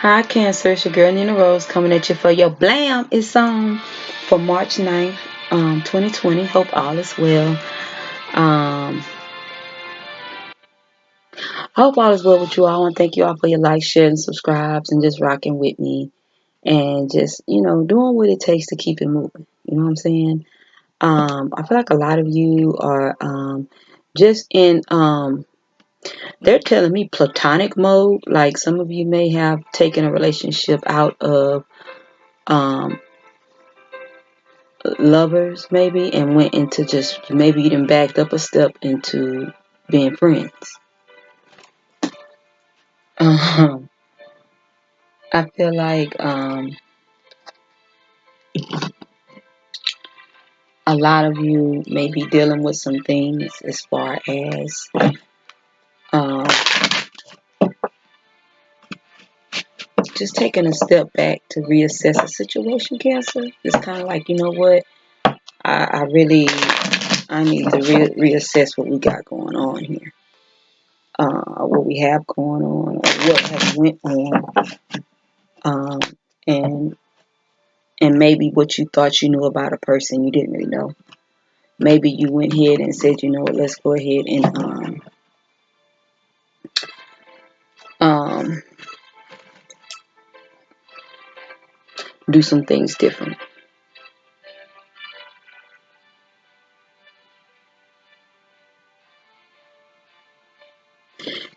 Hi, Cancer. It's your girl NeenaRose coming at you for your Blam. It's for March 9th, 2020. Hope all is well. Um, hope all is well with you all. I want to thank you all for your likes, shares, and subscribes, and just rocking with me, and just doing what it takes to keep it moving. You know what I'm saying? I feel like a lot of you are just in they're telling me platonic mode. Like some of you may have taken a relationship out of um lovers maybe and went into just maybe you done backed up a step into being friends. um, I feel like a lot of you may be dealing with some things as far as um, just taking a step back to reassess a situation. Cancer, it's kind of like, you know what, I need to reassess what we got going on here, what we have going on, or what has went on, um, and maybe what you thought you knew about a person you didn't really know. Maybe you went ahead and said, you know what, let's go ahead and um, do some things different.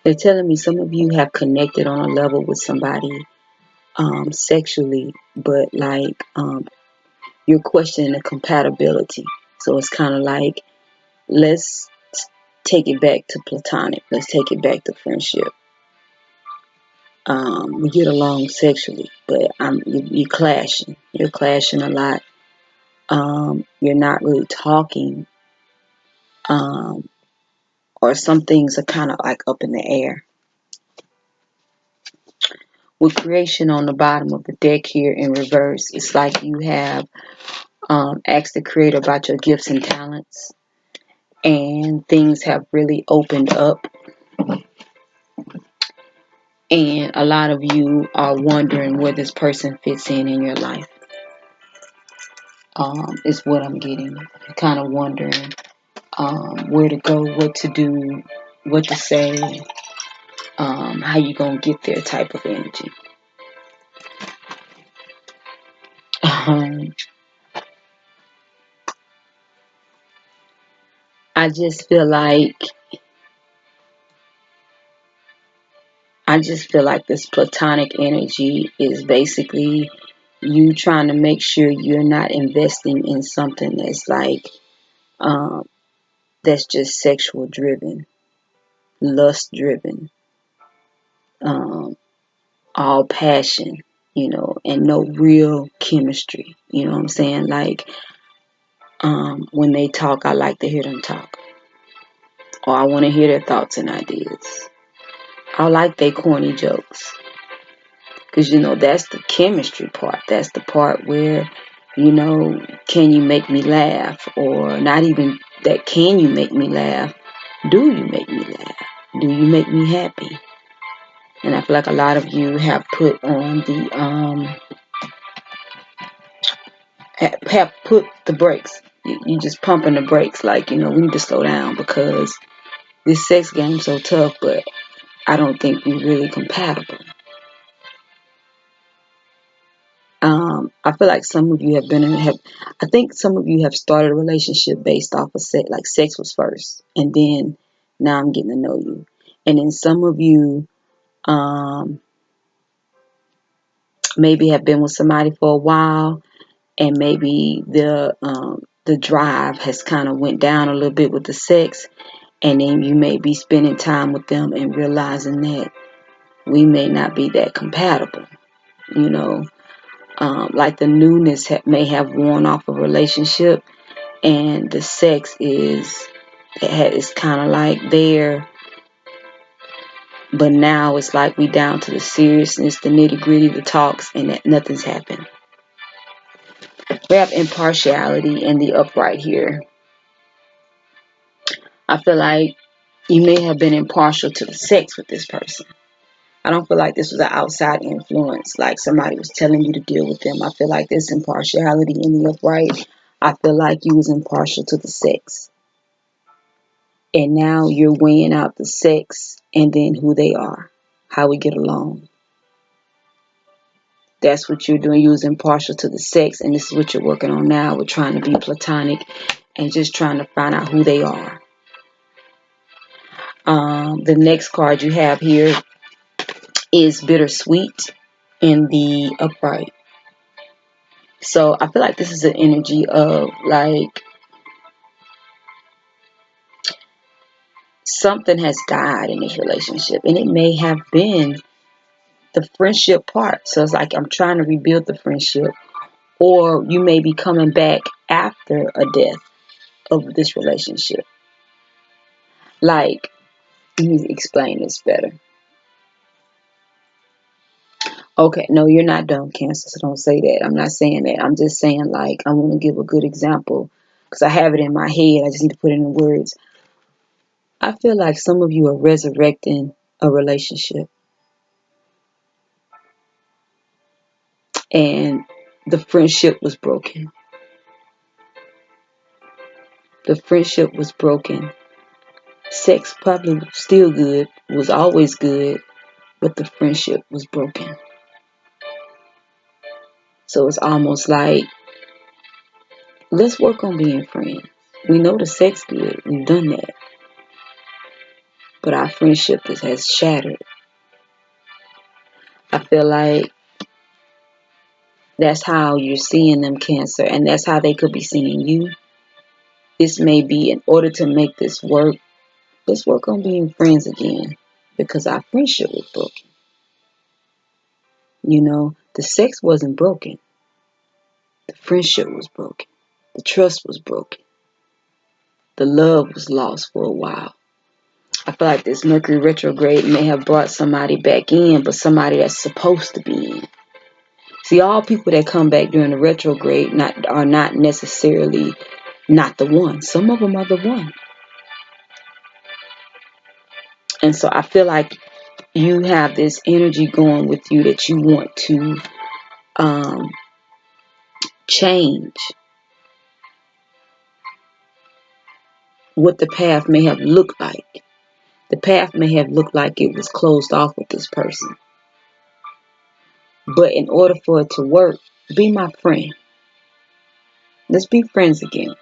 They're telling me some of you have connected on a level with somebody sexually, but like you're questioning the compatibility. So it's kind of like, let's take it back to platonic. Let's take it back to friendship. We get along sexually, but you're clashing. You're clashing a lot. You're not really talking, um, or some things are kind of like up in the air. With creation on the bottom of the deck here in reverse, it's like you have asked the creator about your gifts and talents, and things have really opened up. And a lot of you are wondering where this person fits in your life. Is what I'm getting. You're kind of wondering where to go, what to do, what to say, how you gonna get there type of energy. Um, I just feel like this platonic energy is basically you trying to make sure you're not investing in something that's like um, that's just sexual driven, lust driven, um, all passion, and no real chemistry. You know what I'm saying? Like when they talk, I like to hear them talk, or I want to hear their thoughts and ideas. I like their corny jokes. Because, that's the chemistry part. That's the part where, can you make me laugh? Or not even that, can you make me laugh? Do you make me laugh? Do you make me happy? And I feel like a lot of you have put on have put the brakes. You just pumping the brakes. Like, we need to slow down because this sex game's so tough, but I don't think we're really compatible. I feel like some of you I think some of you have started a relationship based off of sex, like sex was first, and then now I'm getting to know you. And then some of you um, maybe have been with somebody for a while, and maybe the drive has kind of went down a little bit with the sex, and then you may be spending time with them and realizing that we may not be that compatible, you know. Like the newness may have worn off a relationship, and the sex is kind of like there, but now it's like we down to the seriousness, the nitty gritty, the talks, and that nothing's happened. We have impartiality in the upright here. I feel like you may have been impartial to the sex with this person, I don't feel like this was an outside influence, like somebody was telling you to deal with them. I feel like this impartiality in the upright. I feel like you was impartial to the sex. And now you're weighing out the sex and then who they are, how we get along. That's what you're doing. You was impartial to the sex, and this is what you're working on now. We're trying to be platonic and just trying to find out who they are. The next card you have here is bittersweet in the upright. So I feel like this is an energy of like something has died in this relationship, and it may have been the friendship part. So it's like I'm trying to rebuild the friendship, or you may be coming back after a death of this relationship. Like, let me explain this better. Okay, no, you're not done, Cancer, so don't say that. I'm not saying that. I'm just saying, like, I want to give a good example because I have it in my head. I just need to put it in words. I feel like some of you are resurrecting a relationship, and the friendship was broken. The friendship was broken. Sex probably still good, was always good, but the friendship was broken. So it's almost like, let's work on being friends. We know the sex good. We've done that. But our friendship has shattered. I feel like that's how you're seeing them, Cancer, and that's how they could be seeing you. This may be in order to make this work. Let's work on being friends again because our friendship was broken. You know, the sex wasn't broken. The friendship was broken. The trust was broken. The love was lost for a while. I feel like this Mercury retrograde may have brought somebody back in, but somebody that's supposed to be in. See, all people that come back during the retrograde are not necessarily not the one. Some of them are the one. And so I feel like you have this energy going with you that you want to change what the path may have looked like. The path may have looked like it was closed off with this person. But in order for it to work, be my friend. Let's be friends again.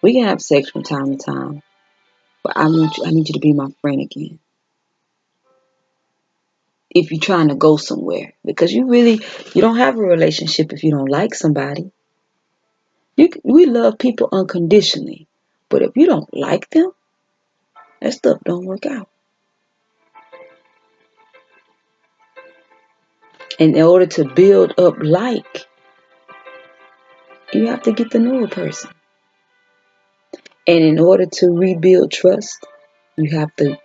We can have sex from time to time, but I need you to be my friend again. If you're trying to go somewhere, because you don't have a relationship if you don't like somebody. We love people unconditionally, but if you don't like them, that stuff don't work out. And in order to build up you have to get to know a person. And in order to rebuild trust, you have to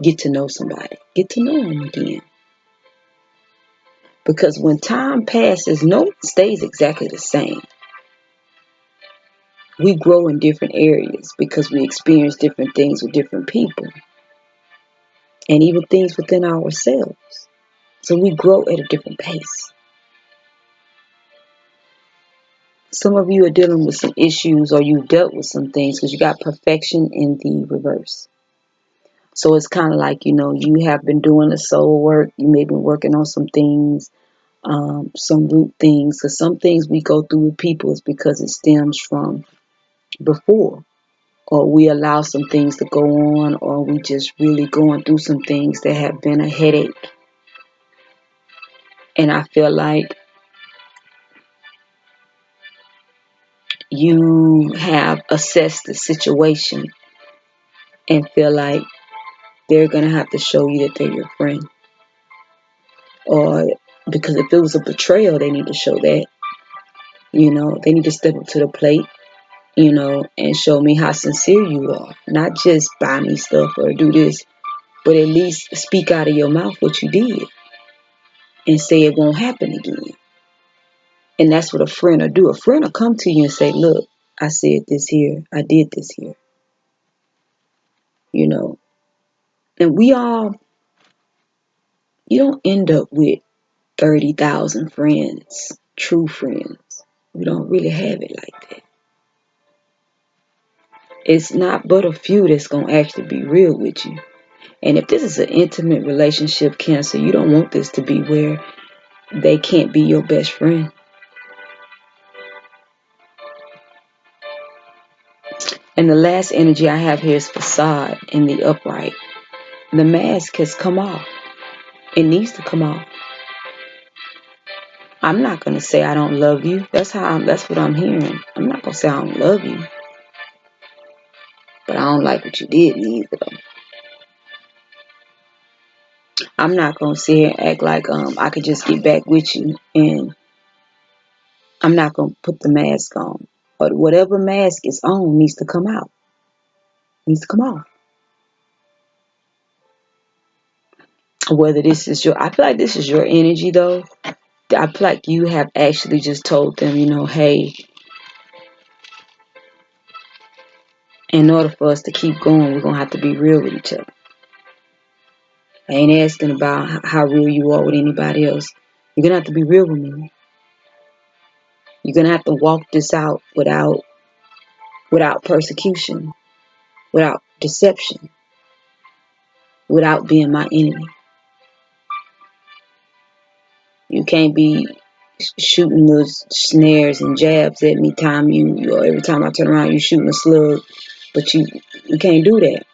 get to know somebody. Get to know them again. Because when time passes, no one stays exactly the same. We grow in different areas because we experience different things with different people. And even things within ourselves. So we grow at a different pace. Some of you are dealing with some issues or you've dealt with some things because you got perfection in the reverse. So it's kind of like, you have been doing the soul work. You may have been working on some things, some root things. Because some things we go through with people is because it stems from before. Or we allow some things to go on. Or we just really going through some things that have been a headache. And I feel like you have assessed the situation and feel like they're going to have to show you that they're your friend. Or because if it was a betrayal, they need to show that. They need to step up to the plate, and show me how sincere you are. Not just buy me stuff or do this, but at least speak out of your mouth what you did and say it won't happen again. And that's what a friend will do. A friend will come to you and say, look, I said this here. I did this here. And we all You don't end up with 30,000 friends, true friends. We don't really have it like that. It's not but a few that's going to actually be real with you. And if this is an intimate relationship, Cancer, you don't want this to be where they can't be your best friend. And the last energy I have here is facade in the upright. The mask has come off. It needs to come off. I'm not going to say I don't love you. That's what I'm hearing. I'm not going to say I don't love you. But I don't like what you did either, though. I'm not going to sit here and act like I could just get back with you, and I'm not going to put the mask on. But whatever mask is on needs to come out. Needs to come off. Whether this is I feel like this is your energy, though. I feel like you have actually just told them, hey, in order for us to keep going, we're going to have to be real with each other. I ain't asking about how real you are with anybody else. You're going to have to be real with me. You're going to have to walk this out without persecution, without deception, without being my enemy. You can't be shooting those snares and jabs at me every time I turn around, you shooting a slug. But you can't do that.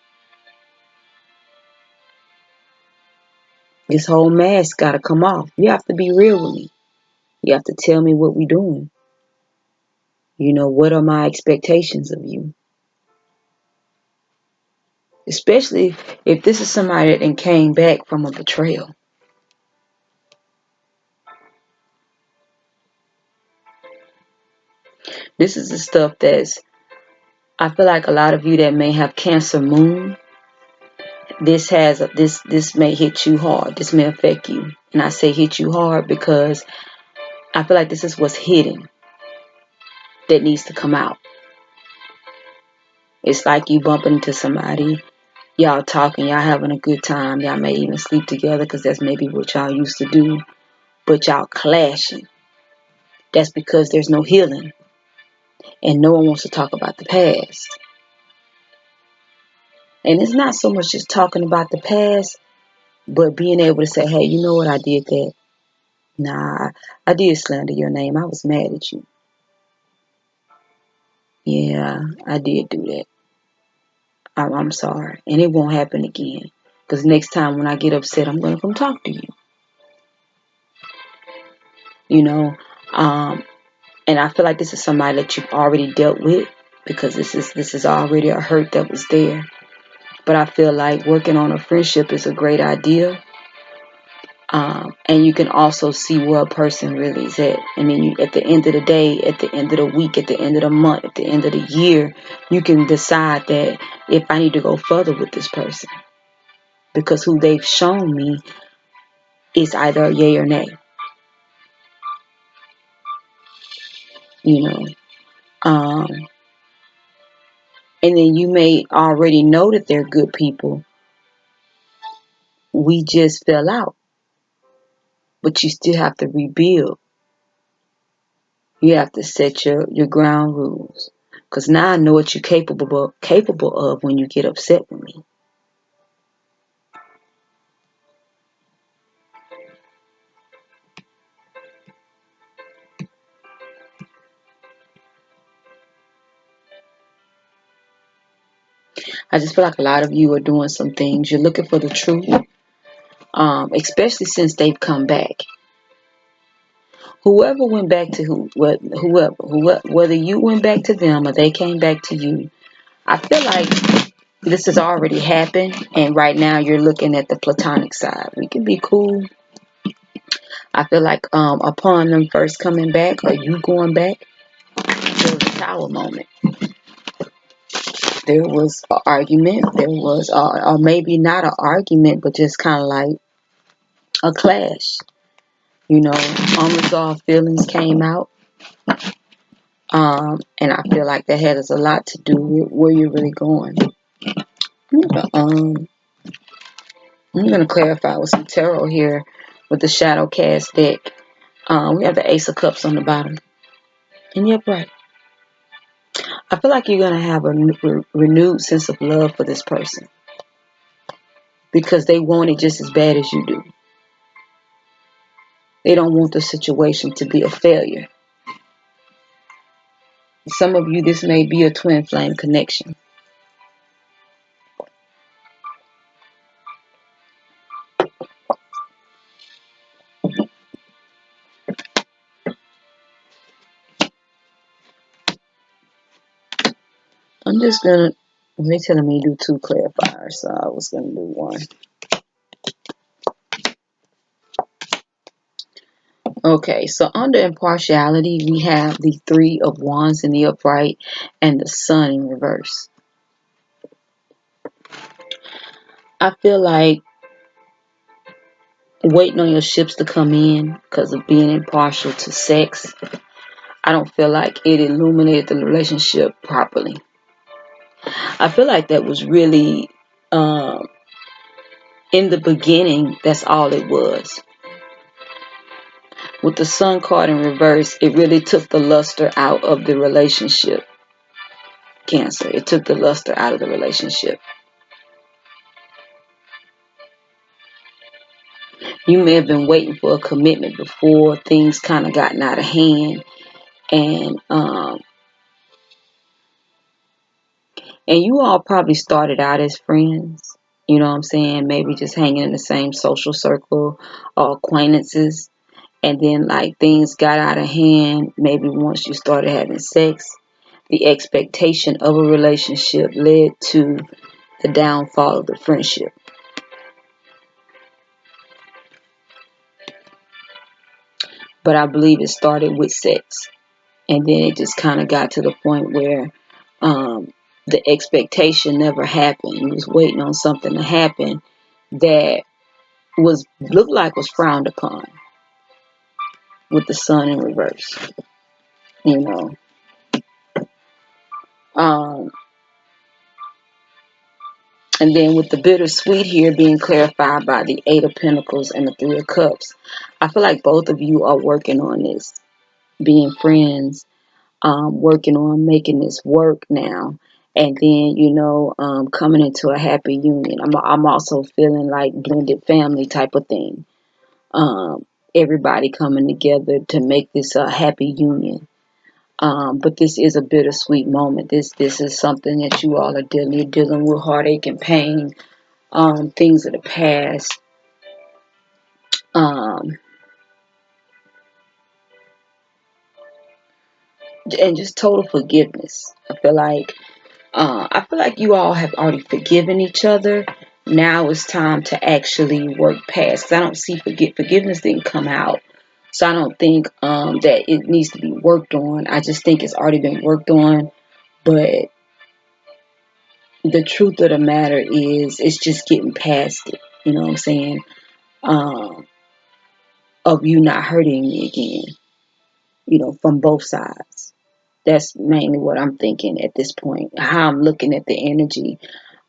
This whole mask got to come off. You have to be real with me. You have to tell me what we're doing. What are my expectations of you? Especially if this is somebody that came back from a betrayal. This is the stuff I feel like a lot of you that may have Cancer moon, this may hit you hard. This may affect you. And I say hit you hard because I feel like this is what's hidden that needs to come out. It's like you bumping into somebody, y'all talking, y'all having a good time, y'all may even sleep together because that's maybe what y'all used to do, but y'all clashing. That's because there's no healing and no one wants to talk about the past. And it's not so much just talking about the past, but being able to say, hey, you know what, I did that. Nah, I did slander your name. I was mad at you. Yeah, I did do that. I'm sorry. And it won't happen again. Because next time when I get upset, I'm going to come talk to you. And I feel like this is somebody that you've already dealt with because this is already a hurt that was there. But I feel like working on a friendship is a great idea. And you can also see where a person really is at. And then at the end of the day, at the end of the week, at the end of the month, at the end of the year, you can decide that if I need to go further with this person. Because who they've shown me is either a yay or nay. And then you may already know that they're good people. We just fell out. But you still have to rebuild. You have to set your ground rules. Because now I know what you're capable of when you get upset with me. I just feel like a lot of you are doing some things. You're looking for the truth, especially since they've come back. Whoever went back to whoever, whether you went back to them or they came back to you, I feel like this has already happened, and right now you're looking at the platonic side. We can be cool. I feel like upon them first coming back or you going back, there was a tower moment. There was an argument. There was, or maybe not an argument, but just kind of like a clash. Unresolved feelings came out. And I feel like that has a lot to do with where you're really going. I'm going to clarify with some tarot here with the shadow cast deck. We have the Ace of Cups on the bottom. And you're right. I feel like you're going to have a renewed sense of love for this person because they want it just as bad as you do. They don't want the situation to be a failure. Some of you, this may be a twin flame connection. I'm just going to, they're telling me to do 2 clarifiers, so I was going to do 1. Okay, so under impartiality, we have the 3 of Wands in the upright and the Sun in reverse. I feel like waiting on your ships to come in because of being impartial to sex. I don't feel like it illuminated the relationship properly. I feel like that was really, in the beginning, that's all it was. With the Sun card in reverse, it really took the luster out of the relationship. Cancer, it took the luster out of the relationship. You may have been waiting for a commitment before things kind of gotten out of hand, and you all probably started out as friends. You know what I'm saying? Maybe just hanging in the same social circle or acquaintances. And then like things got out of hand. Maybe once you started having sex, the expectation of a relationship led to the downfall of the friendship. But I believe it started with sex. And then it just kind of got to the point where the expectation never happened. You was waiting on something to happen that looked like was frowned upon with the Sun in reverse. You know. And then with the bittersweet here being clarified by the 8 of Pentacles and the 3 of Cups, I feel like both of you are working on this, being friends, working on making this work now. And then, coming into a happy union. I'm also feeling like blended family type of thing. Everybody coming together to make this a happy union. But this is a bittersweet moment. This is something that you all are dealing with heartache and pain, things of the past, and just total forgiveness. I feel like you all have already forgiven each other. Now it's time to actually work past. 'Cause I don't see forgiveness didn't come out, so I don't think that it needs to be worked on. I just think it's already been worked on. But the truth of the matter is, it's just getting past it. You know what I'm saying? Of you not hurting me again. From both sides. That's mainly what I'm thinking at this point. How I'm looking at the energy.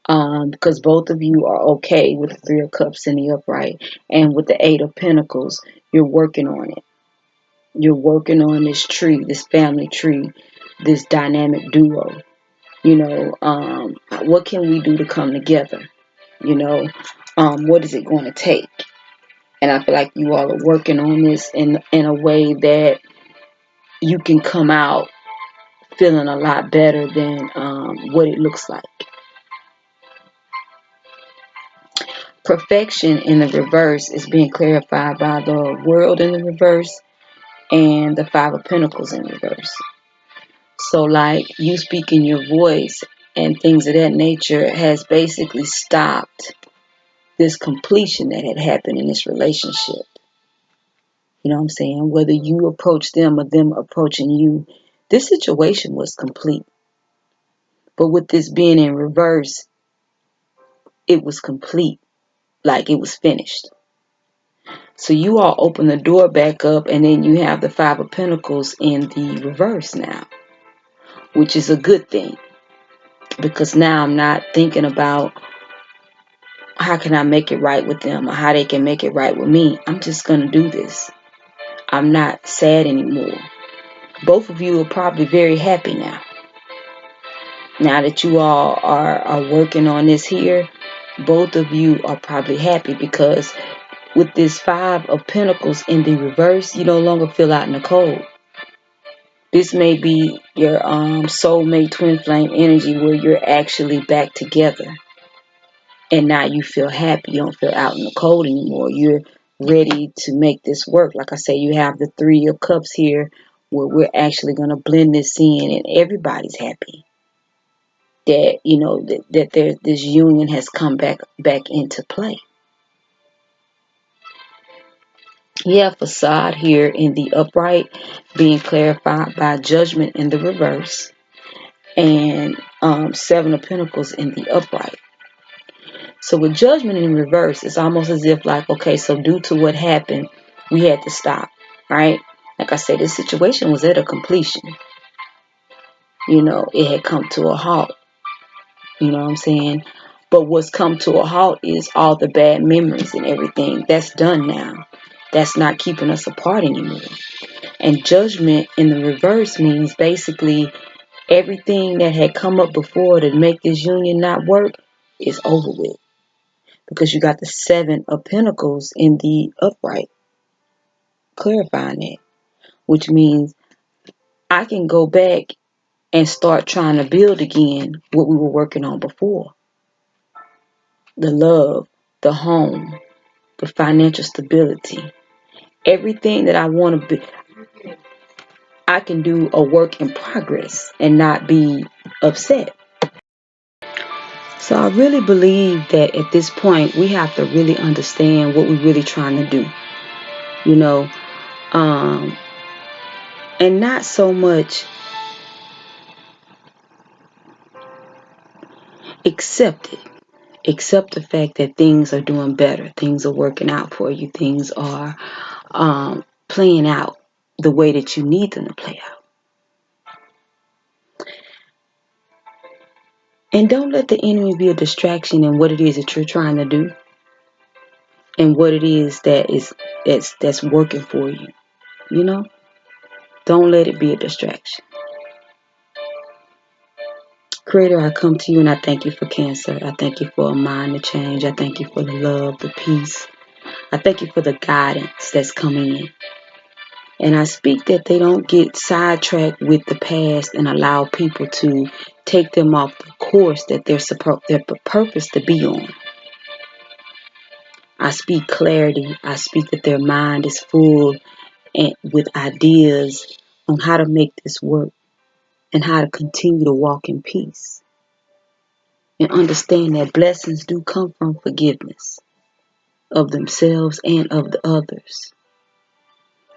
Because both of you are okay with the 3 of Cups in the upright and with the 8 of Pentacles. You're working on it. You're working on this tree, this family tree, this dynamic duo. What can we do to come together? What is it going to take? And I feel like you all are working on this in a way that you can come out feeling a lot better than what it looks like. Perfection in the reverse is being clarified by the World in the reverse and the 5 of Pentacles in reverse. So like you speaking your voice and things of that nature has basically stopped this completion that had happened in this relationship. You know what I'm saying? Whether you approach them or them approaching you, this situation was complete. But with this being in reverse, it was complete. Like it was finished. So you all open the door back up, and then you have the 5 of Pentacles in the reverse now, which is a good thing. Because now I'm not thinking about how can I make it right with them, or how they can make it right with me. I'm just going to do this. I'm not sad anymore. Both of you are probably very happy now. Now that you all are working on this here, both of you are probably happy, because with this Five of Pentacles in the reverse, you no longer feel out in the cold. This may be your soulmate twin flame energy, where you're actually back together. And now you feel happy. You don't feel out in the cold anymore. You're ready to make this work. Like I say, you have the Three of Cups here, where we're actually going to blend this in, and everybody's happy that, you know, that there's this union has come back into play. You have facade here in the upright, being clarified by judgment in the reverse, and Seven of Pentacles in the upright. So with judgment in reverse, it's almost as if like, okay, so due to what happened, we had to stop, right? Like I said, this situation was at a completion. You know, it had come to a halt. You know what I'm saying? But what's come to a halt is all the bad memories and everything. That's done now. That's not keeping us apart anymore. And judgment in the reverse means basically everything that had come up before to make this union not work is over with. Because you got the Seven of Pentacles in the upright, clarifying that. Which means I can go back and start trying to build again what we were working on before. The love, the home, the financial stability. Everything that I want to be, I can do a work in progress and not be upset. So I really believe that at this point we have to really understand what we're really trying to do. You know, and not so much accept it. Accept the fact that things are doing better. Things are working out for you. Things are playing out the way that you need them to play out. And don't let the enemy be a distraction in what it is that you're trying to do and what it is that's working for you. You know? Don't let it be a distraction. Creator, I come to you and I thank you for Cancer. I thank you for a mind to change. I thank you for the love, the peace. I thank you for the guidance that's coming in. And I speak that they don't get sidetracked with the past and allow people to take them off the course that they're purposed to be on. I speak clarity. I speak that their mind is full and with ideas on how to make this work and how to continue to walk in peace. And understand that blessings do come from forgiveness of themselves and of the others.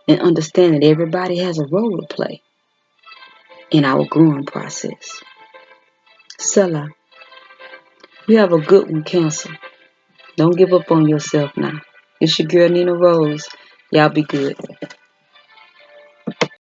And understand that everybody has a role to play in our growing process. Selah. You have a good one, Cancer. Don't give up on yourself now. It's your girl, NeenaRose. Y'all be good.